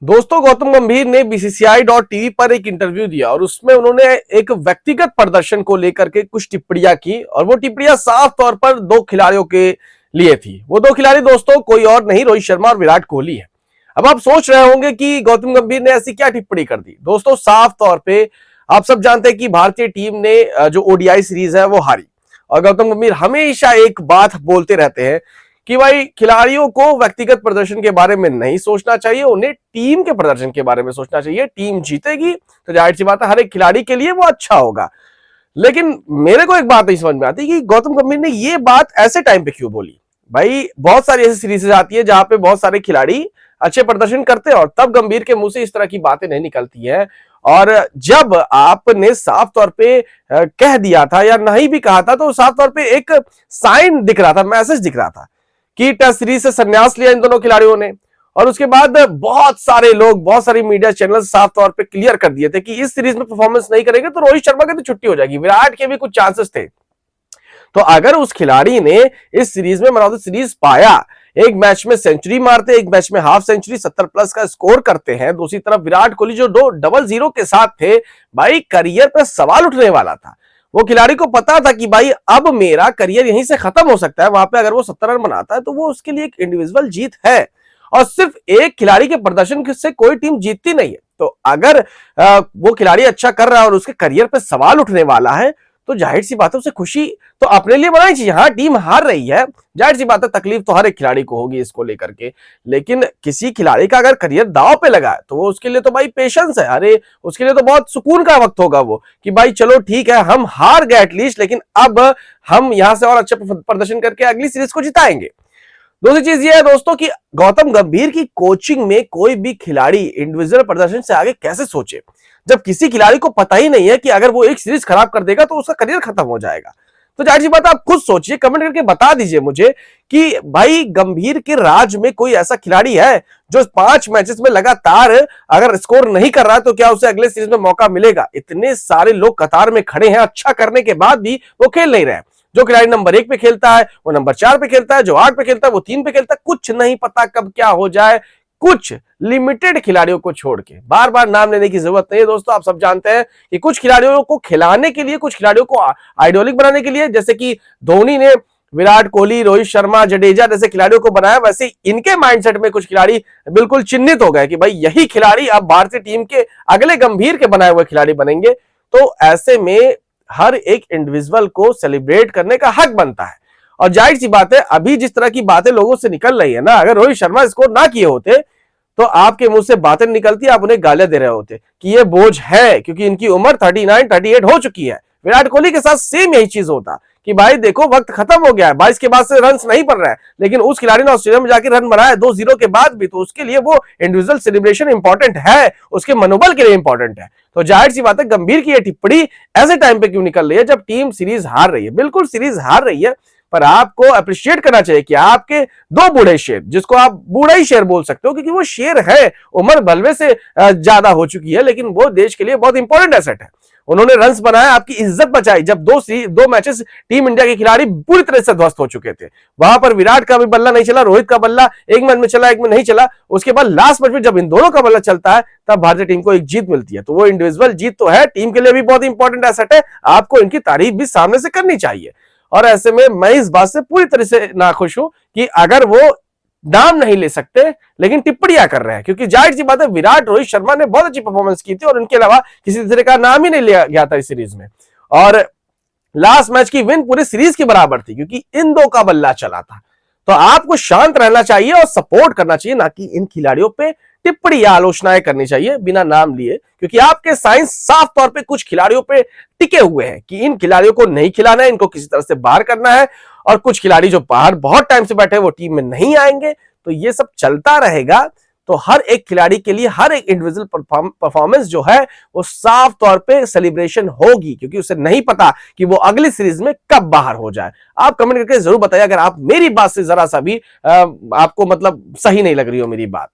दोस्तों, गौतम गंभीर ने BCCI.TV पर एक इंटरव्यू दिया और उसमें उन्होंने एक व्यक्तिगत प्रदर्शन को लेकर के कुछ टिप्पणियां की और वो टिप्पणियां साफ तौर पर दो खिलाड़ियों के लिए थी। वो दो खिलाड़ी दोस्तों कोई और नहीं, रोहित शर्मा और विराट कोहली है। अब आप सोच रहे होंगे कि गौतम गंभीर ने ऐसी क्या टिप्पणी कर दी। दोस्तों, साफ तौर पे आप सब जानते हैं कि भारतीय टीम ने जो ODI सीरीज है वो हारी और गौतम गंभीर हमेशा एक बात बोलते रहते हैं कि भाई खिलाड़ियों को व्यक्तिगत प्रदर्शन के बारे में नहीं सोचना चाहिए, उन्हें टीम के प्रदर्शन के बारे में सोचना चाहिए। टीम जीतेगी तो जाहिर सी बात है हर एक खिलाड़ी के लिए वो अच्छा होगा। लेकिन मेरे को एक बात नहीं समझ में आती कि गौतम गंभीर ने ये बात ऐसे टाइम पे क्यों बोली। भाई बहुत सारी ऐसी सीरीज आती है जहां पे बहुत सारे खिलाड़ी अच्छे प्रदर्शन करते हैं और तब गंभीर के मुंह से इस तरह की बातें नहीं निकलती हैं। और जब आपने साफ तौर पे कह दिया था या नहीं भी कहा था तो साफ तौर पे एक साइन दिख रहा था, मैसेज दिख रहा था कि टेस्ट सीरीज से संन्यास लिया इन दोनों खिलाड़ियों ने। और उसके बाद बहुत सारे लोग, बहुत सारी मीडिया चैनल साफ तौर पे क्लियर कर दिए थे कि इस सीरीज में परफॉर्मेंस नहीं करेंगे तो रोहित शर्मा की तो छुट्टी हो जाएगी, विराट के भी कुछ चांसेस थे। तो अगर उस खिलाड़ी ने इस सीरीज में मैन ऑफ द सीरीज पाया, एक मैच में सेंचुरी मारते, एक मैच में हाफ सेंचुरी 70 प्लस का स्कोर करते हैं, दूसरी तरफ विराट कोहली जो 200 के साथ थे, भाई करियर पर सवाल उठने वाला था। वो खिलाड़ी को पता था कि भाई अब मेरा करियर यहीं से खत्म हो सकता है। वहां पे अगर वो 70 रन बनाता है तो वो उसके लिए एक इंडिविजुअल जीत है और सिर्फ एक खिलाड़ी के प्रदर्शन से कोई टीम जीतती नहीं है। तो अगर वो खिलाड़ी अच्छा कर रहा है और उसके करियर पे सवाल उठने वाला है तो जाहिर सी बात है उसे खुशी तो अपने लिए मनानी चाहिए। हाँ, टीम हार रही है, जाहिर सी बात है तकलीफ तो हर एक खिलाड़ी को होगी इसको लेकर के, लेकिन किसी खिलाड़ी का अगर करियर दांव पे लगा है तो वो उसके लिए तो भाई पेशेंस है। अरे उसके लिए तो बहुत सुकून का वक्त होगा वो कि भाई चलो ठीक है हम हार गए एटलीस्ट, लेकिन अब हम यहां से और अच्छा प्रदर्शन करके अगली सीरीज को जिताएंगे। दूसरी चीज ये है दोस्तों कि गौतम गंभीर की कोचिंग में कोई भी खिलाड़ी इंडिविजुअल प्रदर्शन से आगे कैसे सोचे, जब किसी खिलाड़ी को पता ही नहीं है कि अगर वो एक सीरीज खराब कर देगा तो उसका करियर खत्म हो जाएगा। तो जाहिर सी बात आप खुद सोचिए, कमेंट करके बता दीजिए मुझे कि भाई गंभीर के राज में कोई ऐसा खिलाड़ी है जो 5 मैचेस में लगातार अगर स्कोर नहीं कर रहा है तो क्या उसे अगले सीरीज में मौका मिलेगा। इतने सारे लोग कतार में खड़े हैं अच्छा करने के बाद भी वो खेल नहीं रहे। जो खिलाड़ी नंबर 1 पे खेलता है वो नंबर 4 पे खेलता है, जो 8 पे खेलता है वो 3 पे खेलता है। कुछ नहीं पता कब क्या हो जाए, कुछ लिमिटेड खिलाड़ियों को छोड़ के। बार बार नाम लेने की जरूरत नहीं है दोस्तों, आप सब जानते हैं कि कुछ खिलाड़ियों को खिलाने के लिए, कुछ खिलाड़ियों को आइडियोलिक बनाने के लिए, जैसे कि धोनी ने विराट कोहली, रोहित शर्मा, जडेजा जैसे खिलाड़ियों को बनाया, वैसे इनके माइंडसेट में कुछ खिलाड़ी बिल्कुल चिन्हित हो गए कि भाई यही खिलाड़ी अब भारतीय टीम के अगले गंभीर के बनाए हुए खिलाड़ी बनेंगे। तो ऐसे में हर एक इंडिविजुअल को सेलिब्रेट करने का हक बनता है। और जाहिर सी बात है अभी जिस तरह की बातें लोगों से निकल रही है ना, अगर रोहित शर्मा स्कोर ना किए होते तो आपके मुंह से बातें निकलती, आप उन्हें गालियां दे रहे होते कि ये बोझ है क्योंकि इनकी उम्र 39-38 हो चुकी है। विराट कोहली के साथ सेम यही चीज होता कि भाई देखो वक्त खत्म हो गया है, 22 के बाद से रन नहीं बन रहा है, लेकिन उस खिलाड़ी ने ऑस्ट्रेलिया में जाकर रन बनाया 2-0 के बाद भी, तो उसके लिए वो इंडिविजुअल सेलिब्रेशन इंपॉर्टेंट है, उसके मनोबल के लिए इंपॉर्टेंट है। तो जाहिर सी बात है गंभीर की ये टिप्पणी ऐसे टाइम पे क्यों निकल रही है जब टीम सीरीज हार रही है। बिल्कुल सीरीज हार रही है, पर आपको अप्रिशिएट करना चाहिए कि आपके 2 बूढ़े शेर, जिसको आप बूढ़ा ही शेर बोल सकते हो क्योंकि वो शेर है, उम्र बलवे से ज्यादा हो चुकी है, लेकिन वो देश के लिए बहुत इंपॉर्टेंट एसेट है। उन्होंने रन्स बनाया, आपकी इज्जत बचाई जब 2 मैचेस टीम इंडिया के खिलाड़ी पूरी तरह से ध्वस्त हो चुके थे। वहां पर विराट का भी बल्ला नहीं चला, रोहित का बल्ला एक मैच में चला, एक में नहीं चला। उसके बाद लास्ट मैच में जब इन दोनों का बल्ला चलता है तब भारतीय टीम को एक जीत मिलती है। तो वो इंडिविजुअल जीत तो है, टीम के लिए भी बहुत इंपॉर्टेंट एसेट है, आपको इनकी तारीफ भी सामने से करनी चाहिए। और ऐसे में मैं इस बात से पूरी तरह से नाखुश हूं कि अगर वो नाम नहीं ले सकते लेकिन टिप्पणियां कर रहे हैं, क्योंकि जाहिर सी बात है विराट, रोहित शर्मा ने बहुत अच्छी परफॉर्मेंस की थी और उनके अलावा किसी तरह का नाम ही नहीं लिया गया था इस सीरीज में। और लास्ट मैच की विन पूरी सीरीज के बराबर थी क्योंकि इन 2 का बल्ला चला था। तो आपको शांत रहना चाहिए और सपोर्ट करना चाहिए, ना कि इन खिलाड़ियों पे टिप्पणी या आलोचनाएं करनी चाहिए बिना नाम लिए, क्योंकि आपके साइंस साफ तौर पे कुछ खिलाड़ियों पे टिके हुए हैं कि इन खिलाड़ियों को नहीं खिलाना है, इनको किसी तरह से बाहर करना है। और कुछ खिलाड़ी जो बाहर बहुत टाइम से बैठे वो टीम में नहीं आएंगे। तो ये सब चलता रहेगा। तो हर एक खिलाड़ी के लिए हर एक इंडिविजुअल परफॉर्मेंस जो है वो साफ तौर पे सेलिब्रेशन होगी, क्योंकि उसे नहीं पता कि वो अगली सीरीज में कब बाहर हो जाए। आप कमेंट करके जरूर बताइए अगर आप मेरी बात से जरा सा भी आपको मतलब सही नहीं लग रही हो मेरी बात।